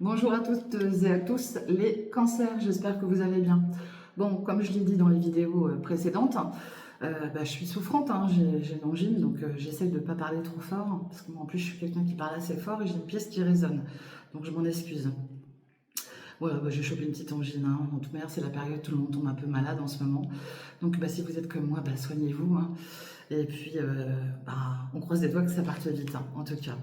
Bonjour à toutes et à tous les cancers, j'espère que vous allez bien. Bon, comme je l'ai dit dans les vidéos précédentes, je suis souffrante, hein, j'ai une angine, donc j'essaie de ne pas parler trop fort, hein, parce que moi en plus je suis quelqu'un qui parle assez fort et j'ai une pièce qui résonne, donc je m'en excuse. Voilà, j'ai chopé une petite angine, hein. En toute manière c'est la période, tout le monde tombe un peu malade en ce moment, donc si vous êtes comme moi, soignez-vous, hein. Et puis on croise les doigts que ça parte vite, hein, en tout cas.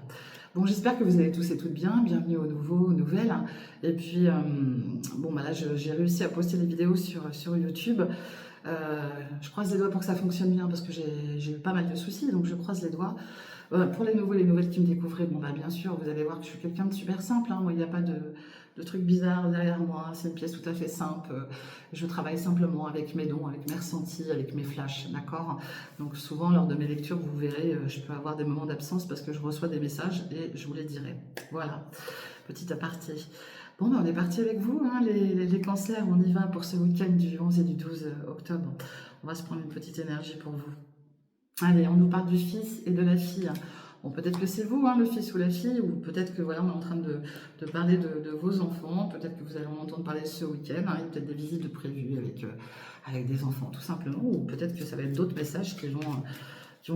Bon, j'espère que vous allez tous et toutes bien. Bienvenue aux nouveaux, aux nouvelles. Et puis, là, j'ai réussi à poster les vidéos sur YouTube. Je croise les doigts pour que ça fonctionne bien parce que j'ai eu pas mal de soucis, donc je croise les doigts. Pour les nouveaux, les nouvelles qui me découvrent, bien sûr, vous allez voir que je suis quelqu'un de super simple, hein. Moi, il n'y a pas de trucs bizarres derrière moi. C'est une pièce tout à fait simple. Je travaille simplement avec mes dons, avec mes ressentis, avec mes flashs, d'accord? Donc souvent, lors de mes lectures, vous verrez, je peux avoir des moments d'absence parce que je reçois des messages et je vous les dirai. Voilà, petit aparté. Bon, on est parti avec vous, hein, les cancers. On y va pour ce week-end du 11 et du 12 octobre. On va se prendre une petite énergie pour vous. Allez, on nous parle du fils et de la fille. Bon, peut-être que c'est vous, hein, le fils ou la fille, ou peut-être que voilà, on est en train de parler de vos enfants. Peut-être que vous allez en entendre parler ce week-end, hein. Il y a peut-être des visites de prévues avec des enfants, tout simplement. Ou peut-être que ça va être d'autres messages qui vont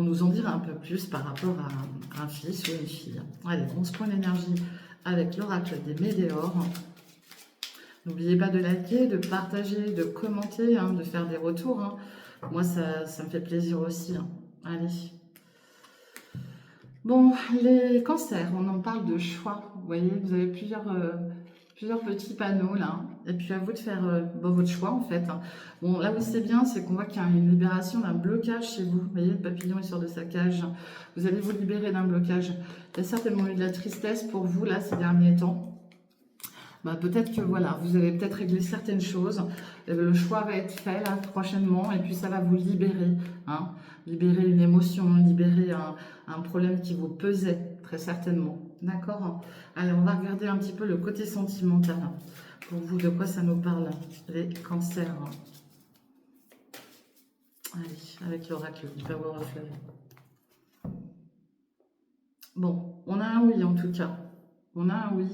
nous en dire un peu plus par rapport à un fils ou une fille. Allez, on se prend l'énergie avec l'oracle des météores. N'oubliez pas de liker, de partager, de commenter, hein, de faire des retours, hein. Moi, ça me fait plaisir aussi, hein. Allez. Bon, les cancers, on en parle de choix. Vous voyez, vous avez plusieurs petits panneaux là. Et puis à vous de faire votre choix en fait, hein. Bon, là où c'est bien, c'est qu'on voit qu'il y a une libération d'un blocage chez vous. Vous voyez, le papillon il sort de sa cage. Vous allez vous libérer d'un blocage. Il y a certainement eu de la tristesse pour vous là ces derniers temps. Peut-être que voilà, vous avez peut-être réglé certaines choses. Le choix va être fait là prochainement et puis ça va vous libérer, hein. Libérer une émotion, libérer un problème qui vous pesait très certainement. D'accord? Allez, on va regarder un petit peu le côté sentimental. Pour vous, de quoi ça nous parle, les cancers? Allez, avec l'oracle du Power of Love. Bon, on a un oui en tout cas. On a un oui.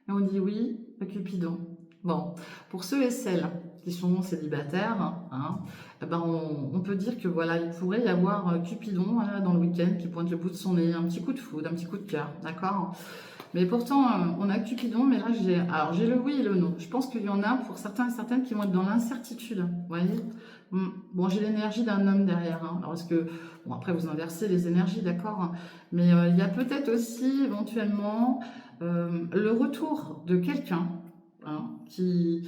Et on dit oui à Cupidon. Bon, pour ceux et celles qui sont célibataires, hein, on peut dire que voilà, il pourrait y avoir Cupidon là, dans le week-end qui pointe le bout de son nez, un petit coup de foudre, un petit coup de cœur, d'accord? Mais pourtant, on a Cupidon, mais là j'ai le oui et le non. Je pense qu'il y en a pour certains et certaines qui vont être dans l'incertitude, vous voyez? Bon, j'ai l'énergie d'un homme derrière, hein. Alors, bon, après vous inversez les énergies, d'accord? Mais il y a peut-être aussi éventuellement le retour de quelqu'un, hein, qui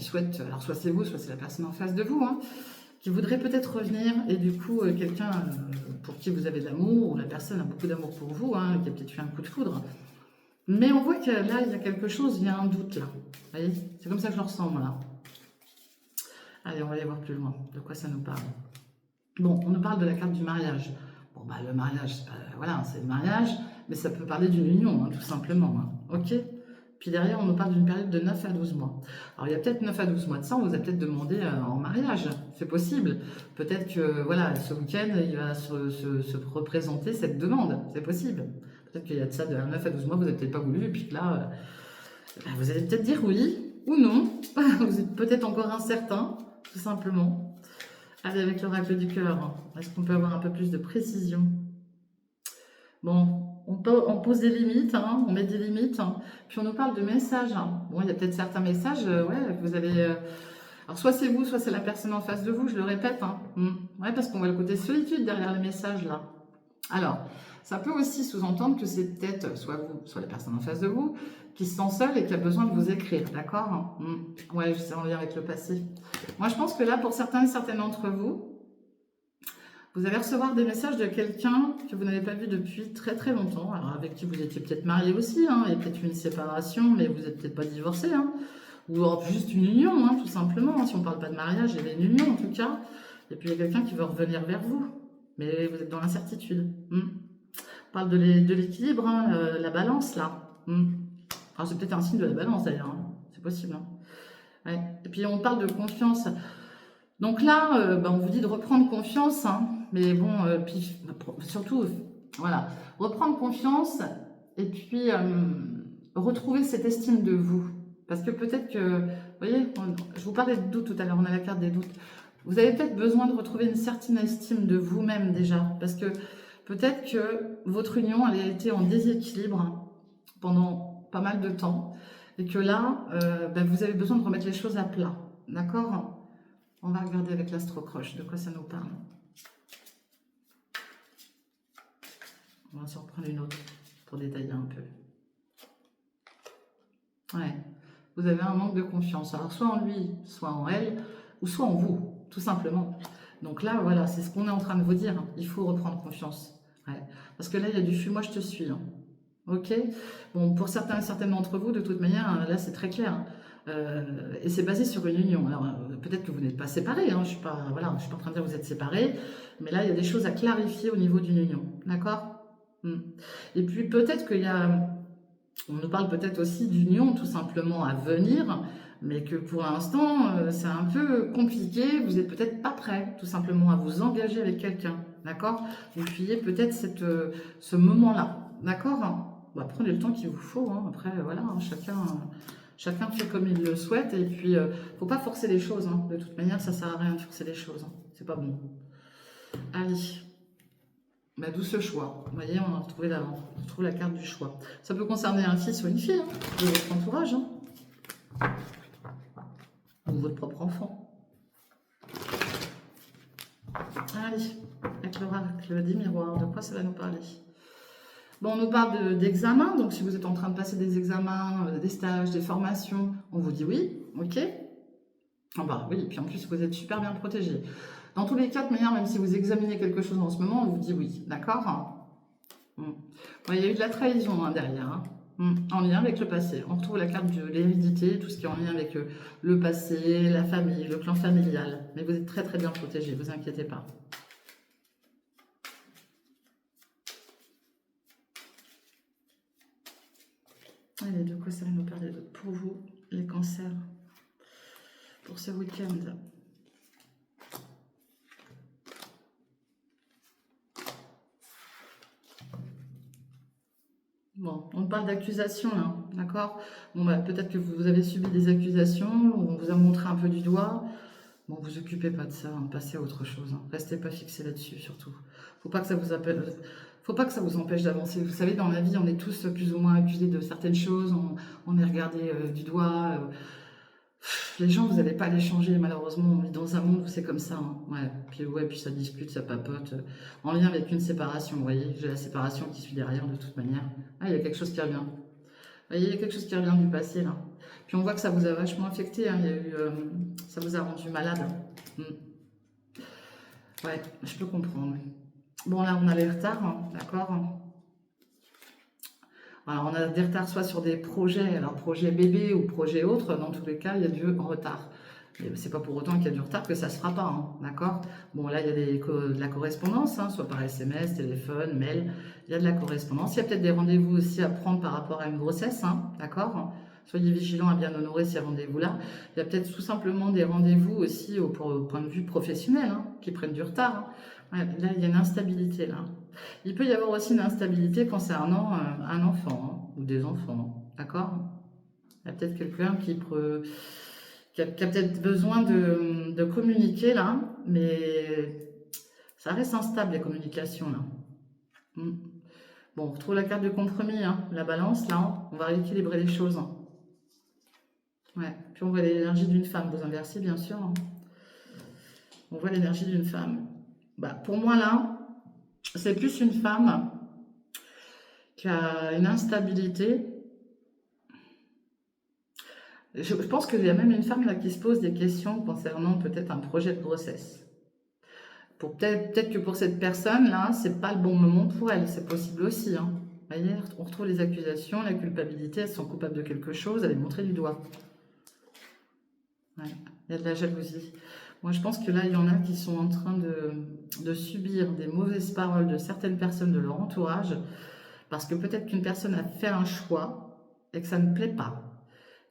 souhaite, alors soit c'est vous, soit c'est la personne en face de vous, hein, qui voudrait peut-être revenir, et du coup quelqu'un pour qui vous avez de l'amour, ou la personne a beaucoup d'amour pour vous, hein, qui a peut-être eu un coup de foudre. Mais on voit que là, il y a quelque chose, il y a un doute là. Vous voyez? C'est comme ça que je le ressens, moi, là. Allez, on va aller voir plus loin. De quoi ça nous parle? Bon, on nous parle de la carte du mariage. Bon, le mariage, voilà, c'est le mariage, mais ça peut parler d'une union, hein, tout simplement, hein. Ok? Puis derrière, on nous parle d'une période de 9 à 12 mois. Alors, il y a peut-être 9 à 12 mois de ça, on vous a peut-être demandé en mariage. C'est possible. Peut-être que, voilà, ce week-end, il va se représenter cette demande. C'est possible. Peut-être qu'il y a de ça de 9 à 12 mois, vous n'avez peut-être pas voulu, et puis que là, vous allez peut-être dire oui ou non. Vous êtes peut-être encore incertain, tout simplement. Allez, avec l'oracle du cœur, est-ce qu'on peut avoir un peu plus de précision? Bon, on pose des limites, hein, on met des limites, hein. Puis on nous parle de messages, hein. Bon, il y a peut-être certains messages, ouais, vous avez... alors, soit c'est vous, soit c'est la personne en face de vous, je le répète, hein. Ouais, parce qu'on voit le côté solitude derrière les messages, là. Alors, ça peut aussi sous-entendre que c'est peut-être soit vous, soit la personne en face de vous, qui se sent seule et qui a besoin de vous écrire, d'accord? Ouais, c'est en lien avec le passé. Moi, je pense que là, pour certains et certaines d'entre vous, vous allez recevoir des messages de quelqu'un que vous n'avez pas vu depuis très très longtemps, alors avec qui vous étiez peut-être marié aussi, hein, il y a peut-être une séparation, mais vous n'êtes peut-être pas divorcé, hein, ou alors juste une union, hein, tout simplement, hein. Si on ne parle pas de mariage, il y a une union en tout cas, et puis il y a quelqu'un qui veut revenir vers vous, mais vous êtes dans l'incertitude. On parle de l'équilibre, hein, la balance là. Alors c'est peut-être un signe de la balance d'ailleurs, hein. C'est possible, hein. Ouais. Et puis on parle de confiance. Donc là, on vous dit de reprendre confiance, hein. Mais bon, surtout, voilà, reprendre confiance et puis retrouver cette estime de vous. Parce que peut-être que, vous voyez, je vous parlais de doute tout à l'heure, on a la carte des doutes. Vous avez peut-être besoin de retrouver une certaine estime de vous-même déjà. Parce que peut-être que votre union, elle a été en déséquilibre pendant pas mal de temps. Et que là, vous avez besoin de remettre les choses à plat. D'accord? On va regarder avec l'astro-croche de quoi ça nous parle. On va s'en reprendre une autre pour détailler un peu. Ouais, vous avez un manque de confiance. Alors, soit en lui, soit en elle, ou soit en vous, tout simplement. Donc là, voilà, c'est ce qu'on est en train de vous dire. Il faut reprendre confiance. Ouais. Parce que là, il y a du fumoir, je te suis. Hein. Ok? Bon, pour certains et certaines d'entre vous, de toute manière, là, c'est très clair. Et c'est basé sur une union. Alors, peut-être que vous n'êtes pas séparés. Hein. Je ne suis pas, voilà, je suis pas en train de dire que vous êtes séparés. Mais là, il y a des choses à clarifier au niveau d'une union. D'accord? Et puis, peut-être qu'il y a... On nous parle peut-être aussi d'union tout simplement à venir, mais que pour l'instant, c'est un peu compliqué. Vous n'êtes peut-être pas prêt tout simplement à vous engager avec quelqu'un, d'accord? Vous fuyez peut-être ce moment-là, d'accord? Bah, prenez le temps qu'il vous faut, hein. Après, voilà, hein, chacun fait comme il le souhaite, et puis, faut pas forcer les choses, hein. De toute manière, ça sert à rien de forcer les choses, hein. C'est pas bon. Allez. Bah, d'où ce choix. Vous voyez, on retrouve la carte du choix. Ça peut concerner un fils ou une fille, hein, de votre entourage, hein, ou votre propre enfant. Allez, avec l'oracle des miroirs, de quoi ça va nous parler? Bon, on nous parle d'examens, donc si vous êtes en train de passer des examens, des stages, des formations, on vous dit oui, ok. Ah bah oui, et puis en plus, vous êtes super bien protégé. Dans tous les cas, de manière, même si vous examinez quelque chose en ce moment, on vous dit oui, d'accord? Bon, il y a eu de la trahison hein, derrière, hein. En lien avec le passé. On retrouve la carte de l'hérédité, tout ce qui est en lien avec le passé, la famille, le clan familial. Mais vous êtes très très bien protégé, ne vous inquiétez pas. Allez, de quoi ça va nous parler pour vous, les cancers, pour ce week-end? Bon, on parle d'accusation là, d'accord? Bon, bah, peut-être que vous avez subi des accusations, on vous a montré un peu du doigt. Bon, vous occupez pas de ça, hein, passez à autre chose. Hein. Restez pas fixé là-dessus, surtout. Faut pas que ça vous faut pas que ça vous empêche d'avancer. Vous savez, dans la vie, on est tous plus ou moins accusés de certaines choses. On est regardé du doigt. Les gens, vous n'allez pas les changer, malheureusement. On vit dans un monde où c'est comme ça. Hein. Ouais, puis ça discute, ça papote. En lien avec une séparation, vous voyez. J'ai la séparation qui suit derrière, de toute manière. Ah, il y a quelque chose qui revient. Vous voyez, il y a quelque chose qui revient du passé, là. Puis on voit que ça vous a vachement affecté. Hein. Il y a eu, ça vous a rendu malade. Ouais, je peux comprendre. Bon, là, on a les retards, hein, d'accord? Alors, on a des retards soit sur des projets, alors projet bébé ou projet autre, dans tous les cas, il y a du retard. C'est pas pour autant qu'il y a du retard que ça se fera pas, hein, d'accord? Bon, là, il y a de la correspondance, hein, soit par SMS, téléphone, mail, il y a de la correspondance. Il y a peut-être des rendez-vous aussi à prendre par rapport à une grossesse, hein, d'accord? Soyez vigilants à bien honorer ces rendez-vous-là. Il y a peut-être tout simplement des rendez-vous aussi au point de vue professionnel, hein, qui prennent du retard. Hein. Ouais, là, il y a une instabilité, là. Il peut y avoir aussi une instabilité concernant un enfant, hein, ou des enfants, hein, d'accord? Il y a peut-être quelqu'un qui a peut-être besoin de communiquer, là, mais ça reste instable, les communications, là. Bon, on retrouve la carte de compromis, hein, la balance, là, on va rééquilibrer les choses. Hein. Ouais. Puis on voit l'énergie d'une femme, vous inversez, bien sûr. Hein. On voit l'énergie d'une femme. Bah, pour moi, là, c'est plus une femme qui a une instabilité. Je pense qu'il y a même une femme là qui se pose des questions concernant peut-être un projet de grossesse. Peut-être que pour cette personne-là, c'est pas le bon moment pour elle. C'est possible aussi. Hein. Vous voyez, on retrouve les accusations, la culpabilité. Elles sont coupables de quelque chose. Elle est montrée du doigt. Ouais. Il y a de la jalousie. Moi, je pense que là, il y en a qui sont en train de subir des mauvaises paroles de certaines personnes de leur entourage, parce que peut-être qu'une personne a fait un choix et que ça ne plaît pas.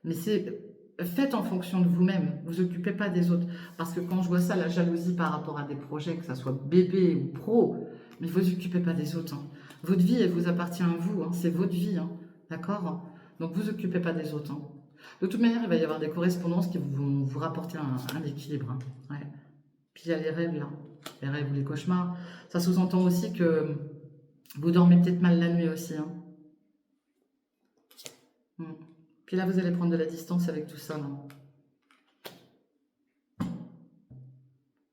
Mais c'est faites en fonction de vous-même, vous occupez pas des autres. Parce que quand je vois ça, la jalousie par rapport à des projets, que ça soit bébé ou pro, mais vous occupez pas des autres. Hein. Votre vie, elle vous appartient à vous, hein. C'est votre vie, hein. D'accord? Donc vous occupez pas des autres, hein. De toute manière, il va y avoir des correspondances qui vont vous rapporter un équilibre, hein. Ouais. Puis il y a les rêves là, les rêves ou les cauchemars. Ça sous-entend aussi que vous dormez peut-être mal la nuit aussi, hein. Mm. Puis là, vous allez prendre de la distance avec tout ça, là.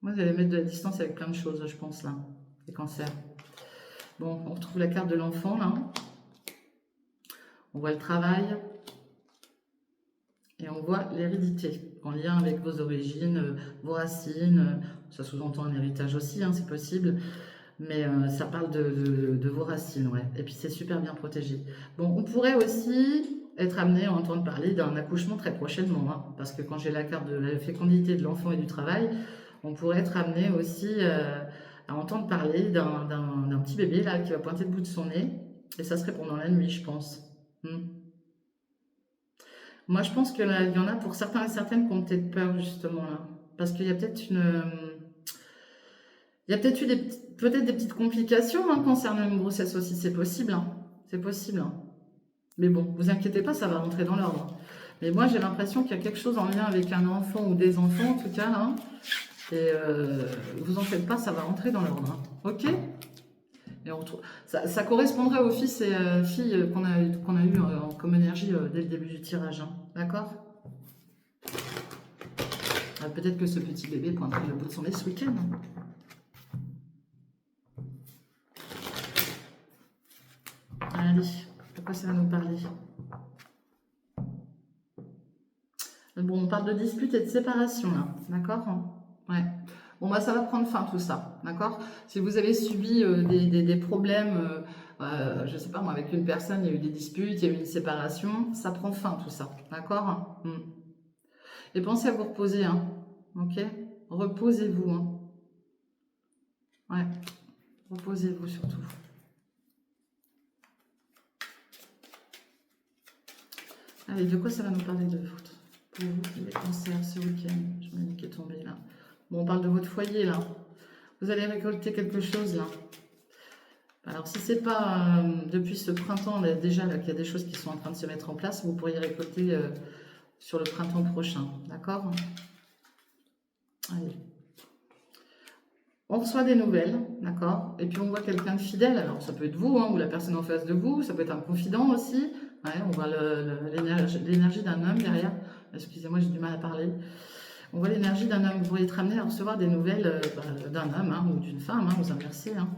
Vous allez mettre de la distance avec plein de choses, je pense, là. Les cancers. Bon, on retrouve la carte de l'enfant, là. On voit le travail. Et on voit l'hérédité, en lien avec vos origines, vos racines. Ça sous-entend un héritage aussi, hein, c'est possible. Mais ça parle de vos racines, ouais. Et puis c'est super bien protégé. Bon, on pourrait aussi être amené à entendre parler d'un accouchement très prochainement, hein, parce que quand j'ai la carte de la fécondité de l'enfant et du travail, on pourrait être amené aussi à entendre parler d'un petit bébé là qui va pointer le bout de son nez. Et ça serait pendant la nuit, je pense. Hmm. Moi, je pense qu'il y en a pour certains et certaines qui ont peut-être peur, justement, là. Parce qu'il y a peut-être il y a peut-être eu peut-être des petites complications, hein, concernant une grossesse aussi, c'est possible, hein. C'est possible, hein. Mais bon, vous inquiétez pas, ça va rentrer dans l'ordre. Mais moi, j'ai l'impression qu'il y a quelque chose en lien avec un enfant ou des enfants, en tout cas, là. Et vous en faites pas, ça va rentrer dans l'ordre, hein. Ok? Et on retrouve... ça correspondrait aux fils et filles qu'on a eu comme énergie dès le début du tirage, hein. D'accord? Peut-être que ce petit bébé pointera le bout de son nez ce week-end. Allez, de quoi ça va nous parler? Bon, on parle de dispute et de séparation, là. D'accord? Ouais. Bon, bah, ça va prendre fin, tout ça. D'accord? Si vous avez subi des problèmes, je sais pas moi, avec une personne, il y a eu des disputes, il y a eu une séparation, ça prend fin, tout ça. D'accord? Et pensez à vous reposer, hein. Ok? Reposez-vous, hein. Ouais. Reposez-vous surtout. Allez, de quoi ça va nous parler de votre pour vous, les cancers ce week-end? Je me dis qu'il est tombé là. Bon, on parle de votre foyer là. Vous allez récolter quelque chose là. Alors, si c'est pas depuis ce printemps déjà qu'il y a des choses qui sont en train de se mettre en place, vous pourriez récolter sur le printemps prochain. D'accord? Allez. On reçoit des nouvelles, d'accord? Et puis on voit quelqu'un de fidèle. Alors ça peut être vous, hein, ou la personne en face de vous, ça peut être un confident aussi. Ouais, on voit l'énergie d'un homme derrière. Excusez-moi, j'ai du mal à parler. On voit l'énergie d'un homme. Vous pourriez être amené à recevoir des nouvelles d'un homme, hein, ou d'une femme, hein, vous inversez, hein,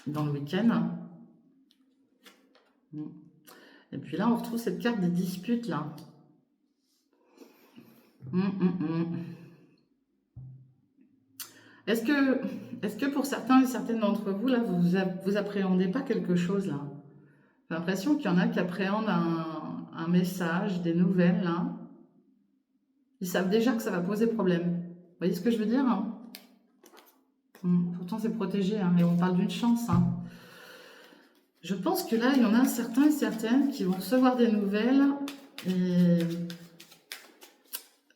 dans le week-end. Et puis là, on retrouve cette carte des disputes, là. Est-ce que pour certains et certaines d'entre vous, là, vous appréhendez pas quelque chose, là? J'ai l'impression qu'il y en a qui appréhendent un message, des nouvelles, là. Ils savent déjà que ça va poser problème. Vous voyez ce que je veux dire, hein? Pourtant, c'est protégé, hein, mais on parle d'une chance, hein. Je pense que là, il y en a certains et certaines qui vont recevoir des nouvelles et...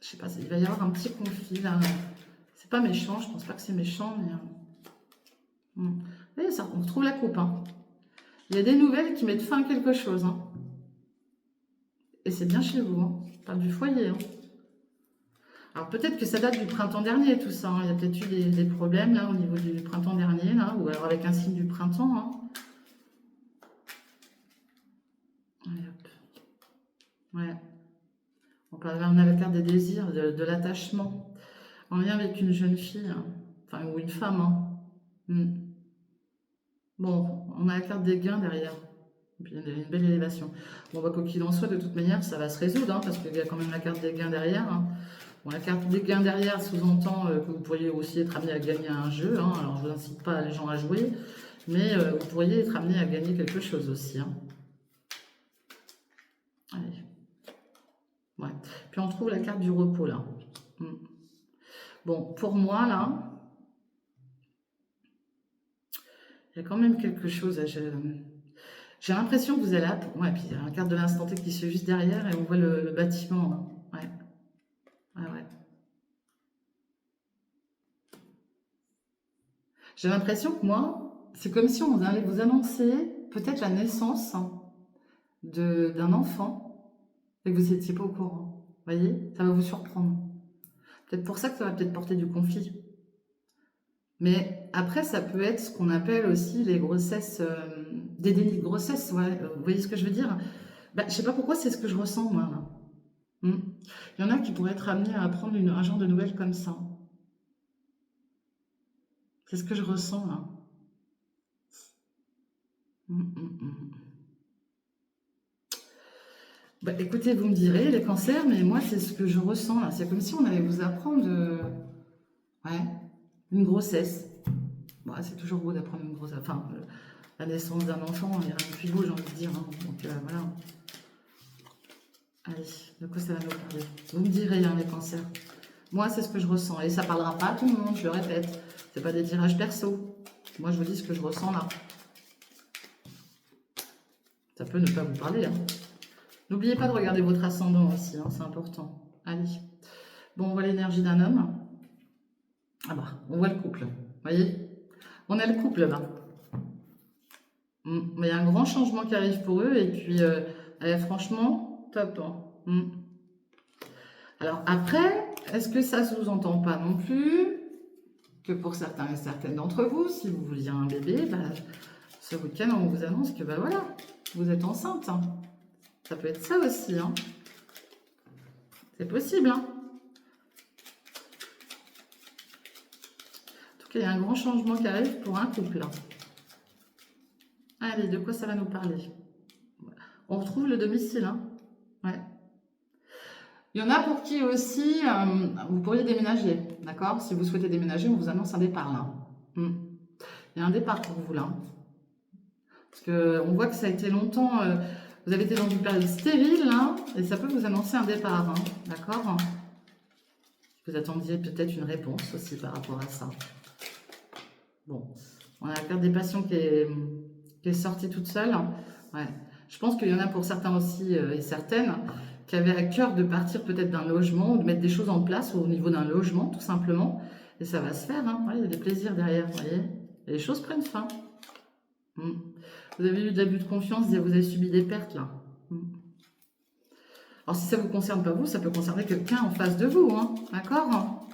Je sais pas, il va y avoir un petit conflit, là. C'est pas méchant, je pense pas que c'est méchant, mais... Vous voyez, ça, on retrouve la coupe, hein. Il y a des nouvelles qui mettent fin à quelque chose, hein. Et c'est bien chez vous, hein. On parle du foyer, hein. Alors peut-être que ça date du printemps dernier, tout ça, hein. Il y a peut-être eu des problèmes, là, au niveau du printemps dernier, là, ou alors avec un signe du printemps, hein. Allez, hop. Ouais. On a la carte des désirs, de l'attachement, en lien avec une jeune fille, hein. Enfin, ou une femme, hein. Bon, on a la carte des gains derrière. Et puis, il y a une belle élévation. Bon, bah, quoi qu'il en soit, de toute manière, ça va se résoudre, hein, parce qu'il y a quand même la carte des gains derrière, hein. Bon, la carte des gains derrière sous-entend que vous pourriez aussi être amené à gagner un jeu, hein. Alors, je n'incite pas les gens à jouer, mais vous pourriez être amené à gagner quelque chose aussi, hein. Allez. Ouais. Puis, on trouve la carte du repos, là. Bon, pour moi, là, il y a quand même quelque chose. J'ai l'impression que vous allez... Ouais, puis il y a la carte de l'instant T qui se fait juste derrière et on voit le bâtiment, hein. Ouais. Ouais. J'ai l'impression que moi, c'est comme si on allait vous annoncer peut-être la naissance, hein, d'un enfant et que vous n'étiez pas au courant. Vous voyez, ça va vous surprendre. Peut-être pour ça que ça va peut-être porter du conflit. Mais après, ça peut être ce qu'on appelle aussi les grossesses, des dénis de grossesse. Ouais. Vous voyez ce que je veux dire? Bah, je sais pas pourquoi, c'est ce que je ressens, moi, là. Hmm. Il y en a qui pourraient être amenés à apprendre un genre de nouvelles comme ça. C'est ce que je ressens, là. Hmm. Bah, écoutez, vous me direz, les cancers, mais moi, c'est ce que je ressens, là. C'est comme si on allait vous apprendre ouais, une grossesse. Bon, c'est toujours beau d'apprendre une grossesse. Enfin, la naissance d'un enfant, il n'y a rien de plus beau, j'ai envie de dire, hein. Donc, voilà. Allez, de quoi ça va nous parler? Vous me direz, hein, les cancers. Moi, c'est ce que je ressens. Et ça ne parlera pas à tout le monde, je le répète. C'est pas des tirages perso. Moi, je vous dis ce que je ressens là. Ça peut ne pas vous parler, hein. N'oubliez pas de regarder votre ascendant aussi, hein, c'est important. Allez. Bon, on voit l'énergie d'un homme. Ah bah, on voit le couple. Vous voyez? On a le couple là. Mais il y a un grand changement qui arrive pour eux. Et puis, franchement, top, hein. Alors après, est-ce que ça ne sous-entend pas non plus que pour certains et certaines d'entre vous, si vous vouliez un bébé, bah, ce week-end, on vous annonce que bah voilà, vous êtes enceinte, hein. Ça peut être ça aussi, hein. C'est possible, hein. En tout cas, il y a un grand changement qui arrive pour un couple, hein. Allez, de quoi ça va nous parler? On retrouve le domicile, hein. Ouais. Il y en a pour qui aussi, vous pourriez déménager, d'accord? Si vous souhaitez déménager, on vous annonce un départ, là. Il y a un départ pour vous, là. Parce qu'on voit que ça a été longtemps... vous avez été dans une période stérile, là, et ça peut vous annoncer un départ, hein, d'accord? Vous attendiez peut-être une réponse aussi par rapport à ça. Bon, on a la carte des passions qui est sortie toute seule. Ouais. Je pense qu'il y en a pour certains aussi, et certaines, qui avaient à cœur de partir peut-être d'un logement, ou de mettre des choses en place au niveau d'un logement, tout simplement. Et ça va se faire, hein. Ouais, il y a des plaisirs derrière, vous voyez. Et les choses prennent fin. Vous avez eu de l'abus de confiance, vous avez subi des pertes, là. Alors, si ça ne vous concerne pas vous, ça peut concerner quelqu'un en face de vous, hein, d'accord?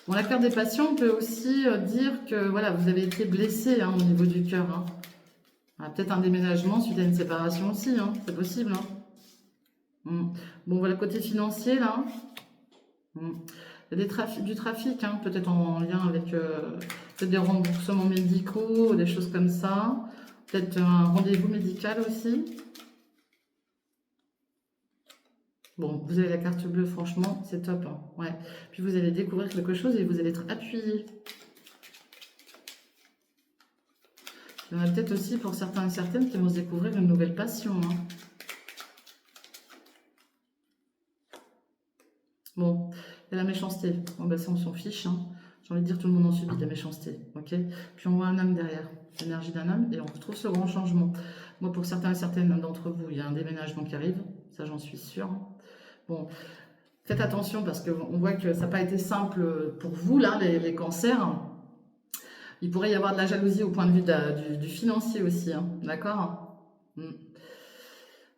Bon, la carte des passions peut aussi dire que voilà, vous avez été blessé, hein, au niveau du cœur, hein. Peut-être un déménagement suite à une séparation aussi, hein, c'est possible, hein. Bon, voilà le côté financier, là. Il y a du trafic, hein, peut-être en lien avec peut-être des remboursements médicaux, des choses comme ça. Peut-être un rendez-vous médical aussi. Bon, vous avez la carte bleue, franchement, c'est top, hein. Ouais. Puis vous allez découvrir quelque chose et vous allez être appuyé. Il y en a peut-être aussi pour certains et certaines qui vont se découvrir une nouvelle passion, hein. Bon, il y a la méchanceté. Bon, bah ça, on s'en fiche, hein. J'ai envie de dire, tout le monde en subit de la méchanceté, ok? Puis on voit un homme derrière, l'énergie d'un homme, et on retrouve ce grand changement. Moi, pour certains et certaines d'entre vous, il y a un déménagement qui arrive, ça j'en suis sûre. Bon, faites attention parce qu'on voit que ça n'a pas été simple pour vous, là, les cancers. Il pourrait y avoir de la jalousie au point de vue du financier aussi, hein, d'accord?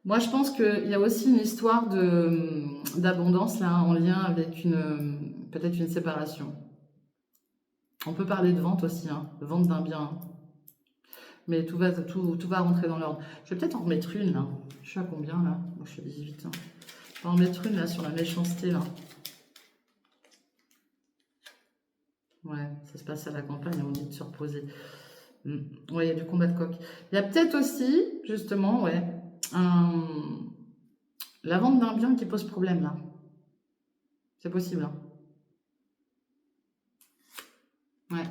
Moi, je pense qu'il y a aussi une histoire d'abondance, là, en lien avec peut-être une séparation. On peut parler de vente aussi, hein, de vente d'un bien. Mais tout va rentrer dans l'ordre. Je vais peut-être en remettre une, là. Je suis à combien, là? Moi, je suis à 18, hein. Je vais en remettre une, là, sur la méchanceté, là. Ouais, ça se passe à la campagne, on dit de se reposer. Ouais, il y a du combat de coq. Il y a peut-être aussi, justement, ouais, la vente d'un bien qui pose problème, là. C'est possible, hein. Ouais.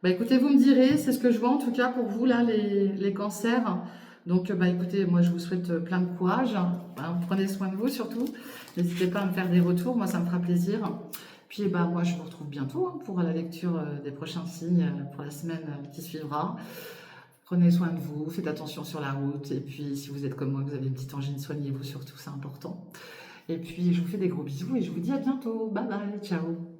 Bah écoutez, vous me direz, c'est ce que je vois en tout cas pour vous, là, les cancers. Donc, bah écoutez, moi je vous souhaite plein de courage. Bah, prenez soin de vous surtout. N'hésitez pas à me faire des retours, moi ça me fera plaisir. Puis, bah moi je vous retrouve bientôt, hein, pour la lecture des prochains signes pour la semaine qui suivra. Prenez soin de vous, faites attention sur la route. Et puis, si vous êtes comme moi, vous avez une petite angine, soignez-vous surtout, c'est important. Et puis, je vous fais des gros bisous et je vous dis à bientôt. Bye bye, ciao.